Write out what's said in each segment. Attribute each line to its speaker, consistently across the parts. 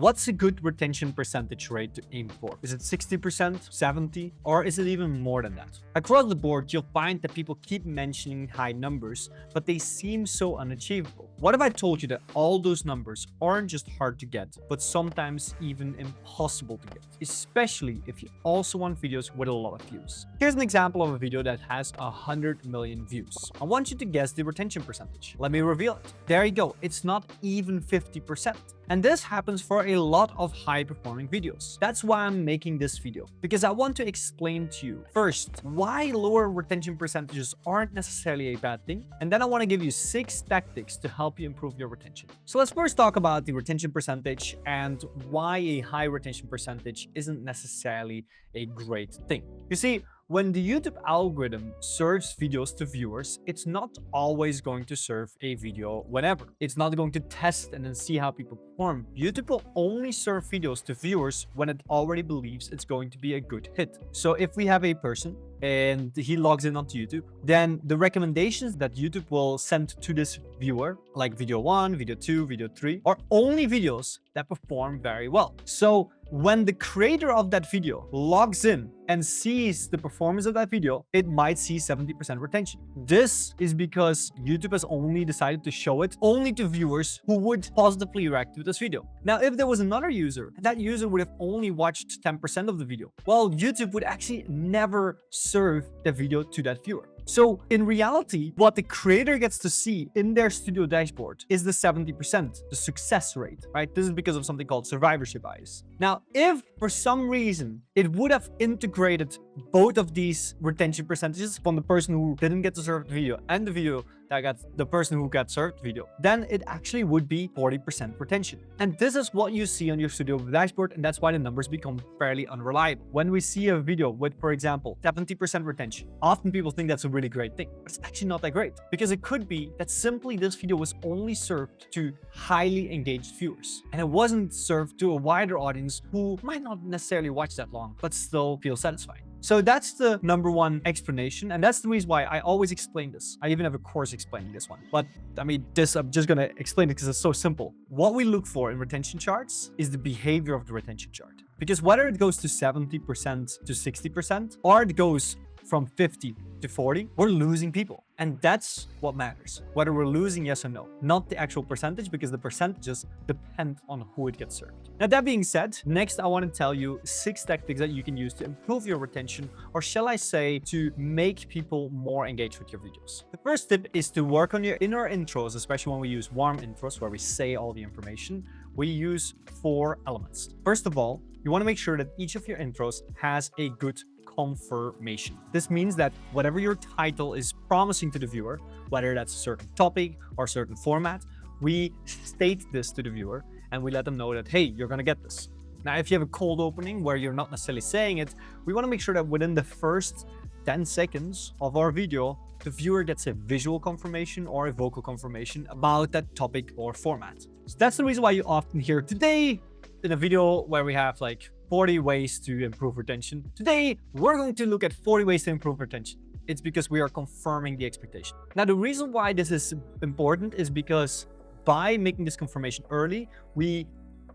Speaker 1: What's a good retention percentage rate to aim for? Is it 60%, 70, or is it even more than that? Across the board, you'll find that people keep mentioning high numbers, but they seem so unachievable. What if I told you that all those numbers aren't just hard to get, but sometimes even impossible to get, especially if you also want videos with a lot of views? Here's an example of a video that has 100 million views. I want you to guess the retention percentage. Let me reveal it. There you go. It's not even 50%. And this happens for a lot of high-performing videos. That's why I'm making this video, because I want to explain to you, first, why lower retention percentages aren't necessarily a bad thing, and then I want to give you 6 tactics to help you improve your retention. So let's first talk about the retention percentage and why a high retention percentage isn't necessarily a great thing. You see, when the YouTube algorithm serves videos to viewers, it's not always going to serve a video whenever. It's not going to test and then see how people perform. YouTube will only serve videos to viewers when it already believes it's going to be a good hit. So if we have a person and he logs in onto YouTube, then the recommendations that YouTube will send to this viewer, like video 1, video 2, video 3, are only videos that perform very well. So when the creator of that video logs in and sees the performance of that video, it might see 70% retention. This is because YouTube has only decided to show it only to viewers who would positively react to this video. Now, if there was another user, and that user would have only watched 10% of the video, well, YouTube would actually never serve the video to that viewer. So in reality, what the creator gets to see in their studio dashboard is the 70%, the success rate, right? This is because of something called survivorship bias. Now, if for some reason it would have integrated both of these retention percentages from the person who didn't get to serve the video and the video that got the person who got served the video, then it actually would be 40% retention. And this is what you see on your studio dashboard, and that's why the numbers become fairly unreliable. When we see a video with, for example, 70% retention, often people think that's a really great thing, but it's actually not that great, because it could be that simply this video was only served to highly engaged viewers, and it wasn't served to a wider audience who might not necessarily watch that long, but still feel satisfied. So that's the number one explanation, and that's the reason why I always explain this. I even have a course explaining this one. But I mean, I'm just gonna explain it because it's so simple. What we look for in retention charts is the behavior of the retention chart. Because whether it goes to 70% to 60%, or it goes from 50 to 40, we're losing people. And that's what matters. Whether we're losing, yes or no. Not the actual percentage, because the percentages depend on who it gets served. Now, that being said, next I want to tell you 6 tactics that you can use to improve your retention, or shall I say, to make people more engaged with your videos. The first tip is to work on your inner intros, especially when we use warm intros, where we say all the information. We use 4 elements. First of all, you want to make sure that each of your intros has a good confirmation. This means that whatever your title is promising to the viewer, whether that's a certain topic or a certain format, we state this to the viewer and we let them know that, hey, you're gonna get this. Now, if you have a cold opening where you're not necessarily saying it, we want to make sure that within the first 10 seconds of our video, the viewer gets a visual confirmation or a vocal confirmation about that topic or format. So that's the reason why you often hear today in a video where we have like 40 ways to improve retention. Today, we're going to look at 40 ways to improve retention. It's because we are confirming the expectation. Now, the reason why this is important is because by making this confirmation early, we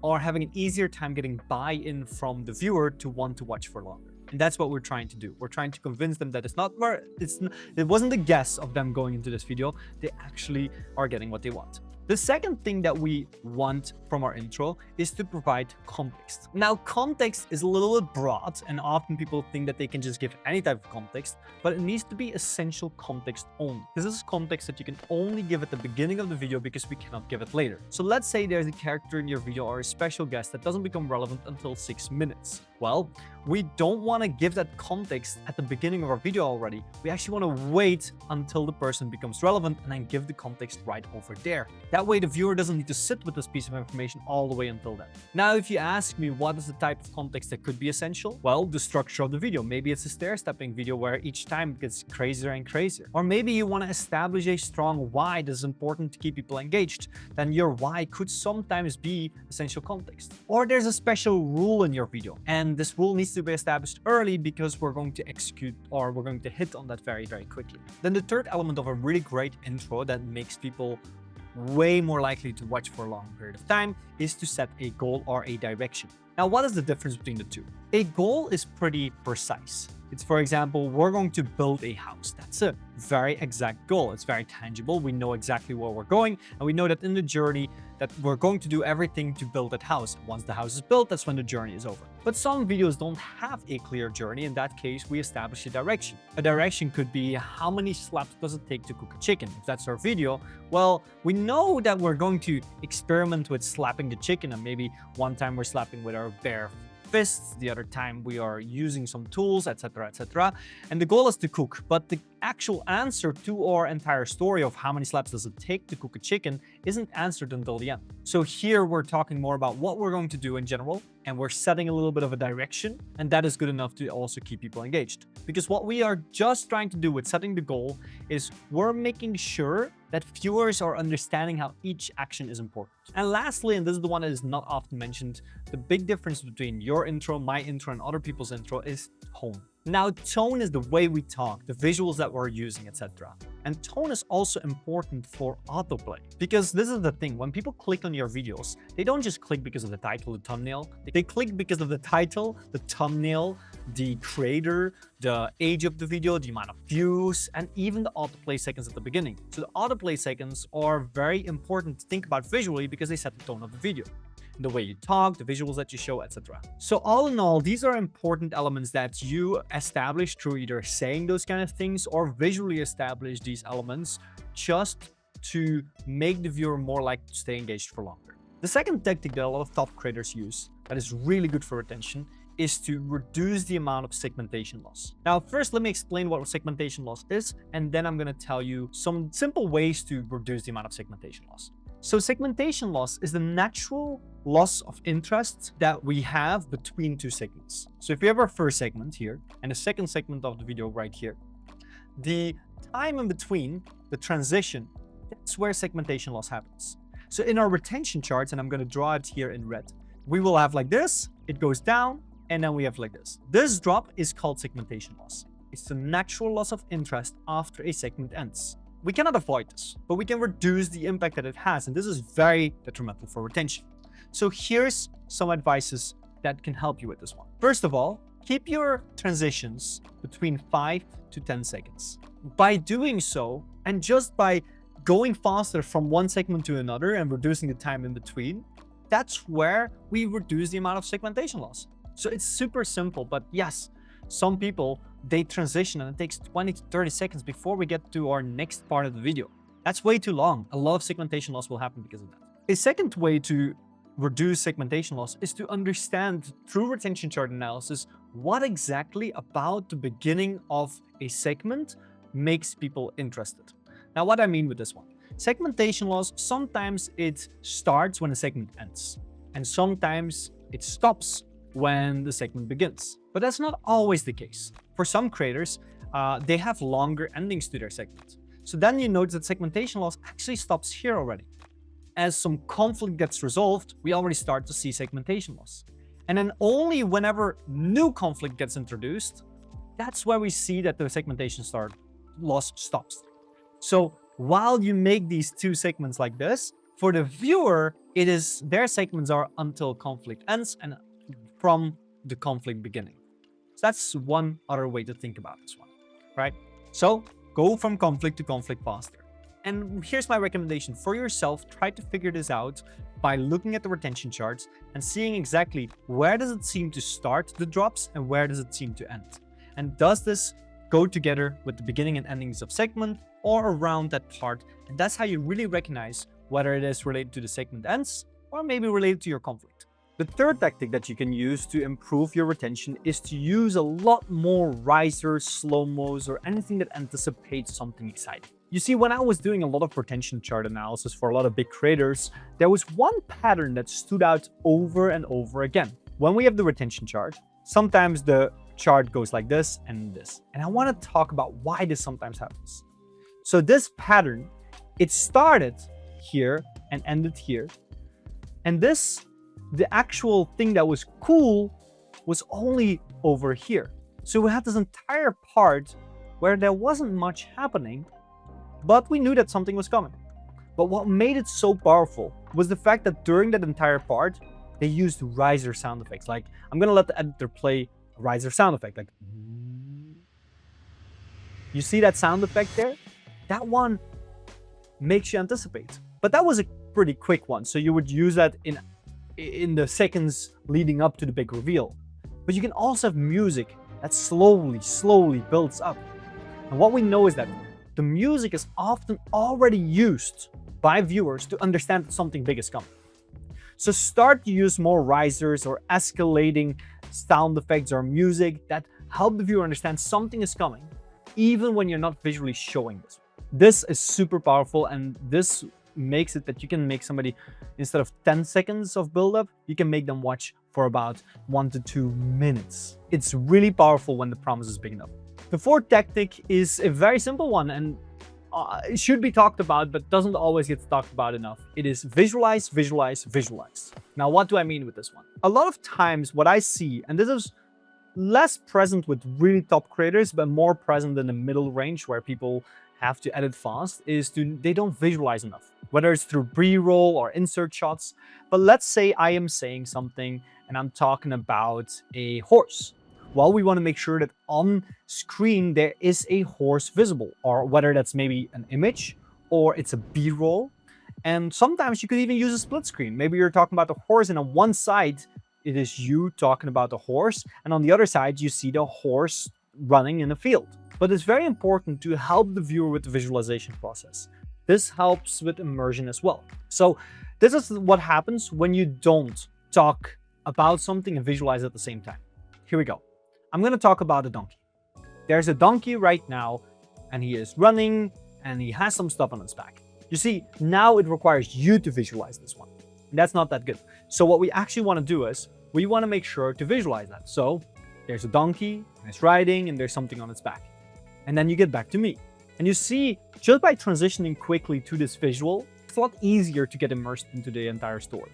Speaker 1: are having an easier time getting buy-in from the viewer to want to watch for longer. And that's what we're trying to do. We're trying to convince them that it wasn't a guess of them going into this video. They actually are getting what they want. The second thing that we want from our intro is to provide context. Now, context is a little bit broad, and often people think that they can just give any type of context, but it needs to be essential context only. This is context that you can only give at the beginning of the video because we cannot give it later. So let's say there's a character in your video or a special guest that doesn't become relevant until 6 minutes. Well, we don't want to give that context at the beginning of our video already. We actually want to wait until the person becomes relevant and then give the context right over there. That way, the viewer doesn't need to sit with this piece of information all the way until then. Now, if you ask me what is the type of context that could be essential, well, the structure of the video. Maybe it's a stair-stepping video where each time it gets crazier and crazier. Or maybe you want to establish a strong why that is important to keep people engaged. Then your why could sometimes be essential context. Or there's a special rule in your video, and this rule needs to be established early because we're going to execute or we're going to hit on that very, very quickly. Then the third element of a really great intro that makes people way more likely to watch for a long period of time is to set a goal or a direction. Now, what is the difference between the two? A goal is pretty precise. It's, for example, we're going to build a house. That's a very exact goal. It's very tangible. We know exactly where we're going, and we know that in the journey that we're going to do everything to build that house. Once the house is built, that's when the journey is over. But some videos don't have a clear journey. In that case, we establish a direction. A direction could be how many slaps does it take to cook a chicken? If that's our video, well, we know that we're going to experiment with slapping the chicken, and maybe one time we're slapping with our bare fists, the other time we are using some tools, etc, etc. And the goal is to cook, but the actual answer to our entire story of how many slaps does it take to cook a chicken isn't answered until the end. So here we're talking more about what we're going to do in general, and we're setting a little bit of a direction, and that is good enough to also keep people engaged. Because what we are just trying to do with setting the goal is we're making sure that viewers are understanding how each action is important. And lastly, and this is the one that is not often mentioned, the big difference between your intro, my intro, and other people's intro is tone. Now, tone is the way we talk, the visuals that we're using, etc. And tone is also important for autoplay. Because this is the thing, when people click on your videos, they don't just click because of the title, the thumbnail. They click because of the title, the thumbnail, the creator, the age of the video, the amount of views, and even the autoplay seconds at the beginning. So the autoplay seconds are very important to think about visually because they set the tone of the video. The way you talk, the visuals that you show, etc. So all in all, these are important elements that you establish through either saying those kind of things or visually establish these elements just to make the viewer more likely to stay engaged for longer. The second tactic that a lot of top creators use that is really good for retention is to reduce the amount of segmentation loss. Now, first, let me explain what segmentation loss is, and then I'm going to tell you some simple ways to reduce the amount of segmentation loss. So segmentation loss is the natural loss of interest that we have between two segments. So if you have our first segment here and the second segment of the video right here, the time in between, the transition, that's where segmentation loss happens. So in our retention charts, and I'm going to draw it here in red, we will have like this, it goes down, and then we have like this. This drop is called segmentation loss. It's the natural loss of interest after a segment ends. We cannot avoid this, but we can reduce the impact that it has, and this is very detrimental for retention. So here's some advices that can help you with this one. First of all, keep your transitions between 5 to 10 seconds. By doing so, and just by going faster from one segment to another and reducing the time in between, that's where we reduce the amount of segmentation loss. So it's super simple, but yes, some people, they transition and it takes 20 to 30 seconds before we get to our next part of the video. That's way too long. A lot of segmentation loss will happen because of that. A second way to reduce segmentation loss is to understand through retention chart analysis what exactly about the beginning of a segment makes people interested. Now, what I mean with this one, segmentation loss, sometimes it starts when a segment ends, and sometimes it stops when the segment begins. But that's not always the case. For some creators, they have longer endings to their segment. So then you notice that segmentation loss actually stops here already. As some conflict gets resolved, we already start to see segmentation loss. And then only whenever new conflict gets introduced, that's where we see that the segmentation loss stops. So while you make these two segments like this, for the viewer, their segments are until conflict ends and from the conflict beginning. So that's one other way to think about this one, right? So go from conflict to conflict faster. And here's my recommendation for yourself. Try to figure this out by looking at the retention charts and seeing exactly where does it seem to start the drops and where does it seem to end. And does this go together with the beginning and endings of segment or around that part? And that's how you really recognize whether it is related to the segment ends or maybe related to your conflict. The third tactic that you can use to improve your retention is to use a lot more risers, slow-mos, or anything that anticipates something exciting. You see, when I was doing a lot of retention chart analysis for a lot of big creators, there was one pattern that stood out over and over again. When we have the retention chart, sometimes the chart goes like this and this. And I want to talk about why this sometimes happens. So this pattern, it started here and ended here. And this, the actual thing that was cool, was only over here. So we had this entire part where there wasn't much happening, but we knew that something was coming. But what made it so powerful was the fact that during that entire part, they used riser sound effects. Like, I'm gonna let the editor play a riser sound effect. Like, you see that sound effect there? That one makes you anticipate. But that was a pretty quick one, so you would use that in the seconds leading up to the big reveal. But you can also have music that slowly builds up. And what we know is that the music is often already used by viewers to understand that something big is coming. So start to use more risers or escalating sound effects or music that help the viewer understand something is coming, even when you're not visually showing this. This is super powerful, and this makes it that you can make somebody, instead of 10 seconds of build-up, you can make them watch for about 1 to 2 minutes. It's really powerful when the promise is big enough. The fourth tactic is a very simple one, and it should be talked about, but doesn't always get talked about enough. It is visualize, visualize, visualize. Now, what do I mean with this one? A lot of times what I see, and this is less present with really top creators, but more present in the middle range where people have to edit fast, is they don't visualize enough, whether it's through pre-roll or insert shots. But let's say I am saying something and I'm talking about a horse. Well, we want to make sure that on screen there is a horse visible, or whether that's maybe an image or it's a B-roll. And sometimes you could even use a split screen. Maybe you're talking about the horse, and on one side it is you talking about the horse, and on the other side you see the horse running in a field. But it's very important to help the viewer with the visualization process. This helps with immersion as well. So this is what happens when you don't talk about something and visualize at the same time. Here we go. I'm going to talk about a donkey. There's a donkey right now, and he is running, and he has some stuff on his back. You see, now it requires you to visualize this one. And that's not that good. So what we actually want to do is, we want to make sure to visualize that. So there's a donkey, and it's riding, and there's something on its back. And then you get back to me. And you see, just by transitioning quickly to this visual, it's a lot easier to get immersed into the entire story.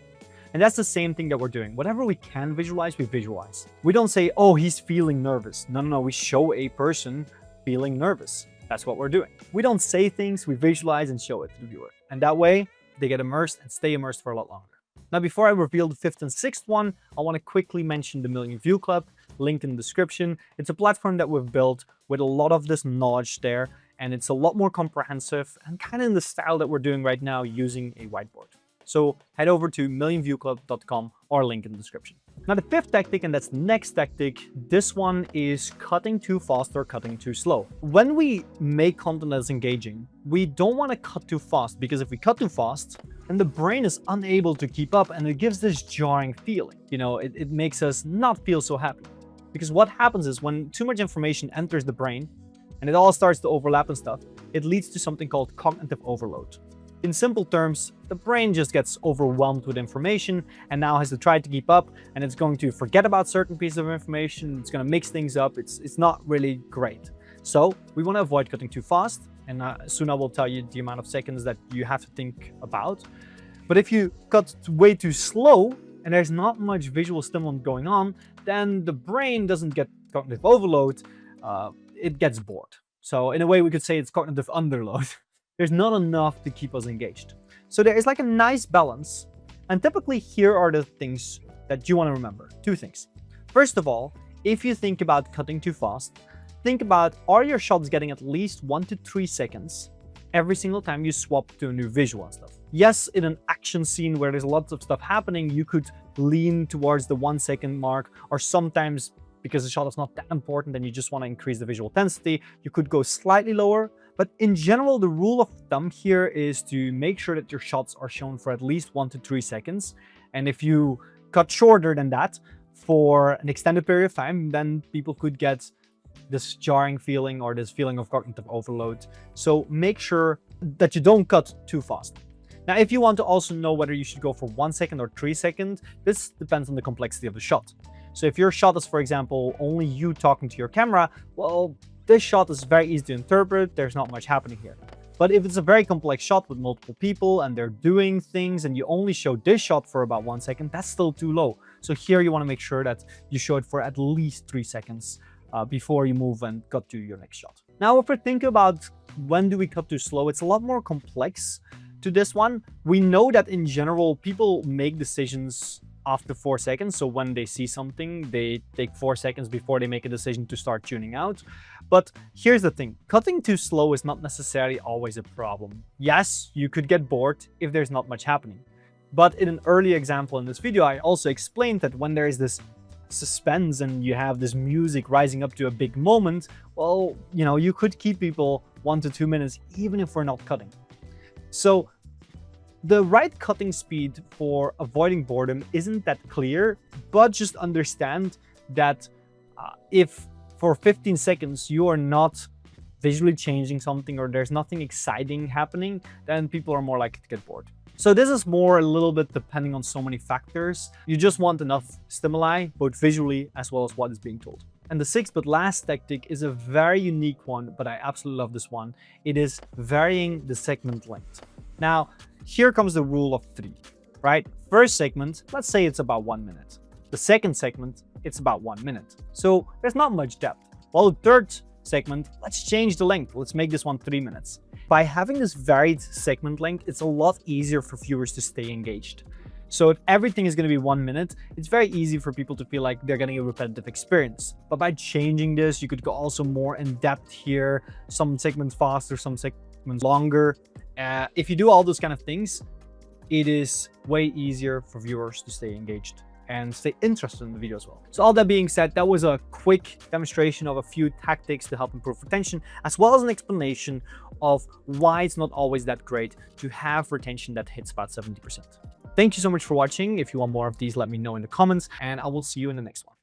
Speaker 1: And that's the same thing that we're doing. Whatever we can visualize, we visualize. We don't say, oh, he's feeling nervous. No, we show a person feeling nervous. That's what we're doing. We don't say things, we visualize and show it to the viewer. And that way, they get immersed and stay immersed for a lot longer. Now, before I reveal the fifth and sixth one, I want to quickly mention the Million View Club, linked in the description. It's a platform that we've built with a lot of this knowledge there, and it's a lot more comprehensive and kind of in the style that we're doing right now using a whiteboard. So head over to millionviewclub.com or link in the description. Now the fifth tactic, and that's the next tactic, this one is cutting too fast or cutting too slow. When we make content that's engaging, we don't want to cut too fast, because if we cut too fast, then the brain is unable to keep up, and it gives this jarring feeling. You know, it makes us not feel so happy. Because what happens is when too much information enters the brain and it all starts to overlap and stuff, it leads to something called cognitive overload. In simple terms, the brain just gets overwhelmed with information and now has to try to keep up, and it's going to forget about certain pieces of information. It's going to mix things up. It's not really great. So we want to avoid cutting too fast, and soon I will tell you the amount of seconds that you have to think about. But if you cut way too slow and there's not much visual stimulant going on, then the brain doesn't get cognitive overload, it gets bored. So in a way, we could say it's cognitive underload. There's not enough to keep us engaged. So there is like a nice balance. And typically here are the things that you want to remember. Two things. First of all, if you think about cutting too fast, think about, are your shots getting at least 1 to 3 seconds every single time you swap to a new visual and stuff? Yes, in an action scene where there's lots of stuff happening, you could lean towards the 1 second mark, or sometimes because the shot is not that important and you just want to increase the visual intensity, you could go slightly lower. But in general, the rule of thumb here is to make sure that your shots are shown for at least 1 to 3 seconds. And if you cut shorter than that for an extended period of time, then people could get this jarring feeling or this feeling of cognitive overload. So make sure that you don't cut too fast. Now, if you want to also know whether you should go for 1 second or 3 seconds, this depends on the complexity of the shot. So if your shot is, for example, only you talking to your camera, well, this shot is very easy to interpret. There's not much happening here. But if it's a very complex shot with multiple people and they're doing things and you only show this shot for about 1 second, that's still too low. So here you want to make sure that you show it for at least 3 seconds before you move and cut to your next shot. Now, if we think about when do we cut too slow, it's a lot more complex to this one. We know that in general, people make decisions after 4 seconds. So when they see something, they take 4 seconds before they make a decision to start tuning out. But here's the thing, cutting too slow is not necessarily always a problem. Yes, you could get bored if there's not much happening. But in an early example in this video, I also explained that when there is this suspense and you have this music rising up to a big moment, well, you could keep people 1 to 2 minutes even if we're not cutting. So the right cutting speed for avoiding boredom isn't that clear, but just understand that if for 15 seconds you are not visually changing something or there's nothing exciting happening, then people are more likely to get bored. So this is more a little bit depending on so many factors. You just want enough stimuli, both visually as well as what is being told. And the sixth but last tactic is a very unique one, but I absolutely love this one. It is varying the segment length. Now, here comes the rule of 3, right? First segment, let's say it's about 1 minute. The second segment, it's about 1 minute. So there's not much depth. While the third segment, let's change the length. Let's make this one 3 minutes. By having this varied segment length, it's a lot easier for viewers to stay engaged. So if everything is going to be 1 minute, it's very easy for people to feel like they're getting a repetitive experience. But by changing this, you could go also more in depth here, some segments faster, some segments longer. If you do all those kind of things, it is way easier for viewers to stay engaged and stay interested in the video as well. So all that being said, that was a quick demonstration of a few tactics to help improve retention, as well as an explanation of why it's not always that great to have retention that hits about 70%. Thank you so much for watching. If you want more of these, let me know in the comments, and I will see you in the next one.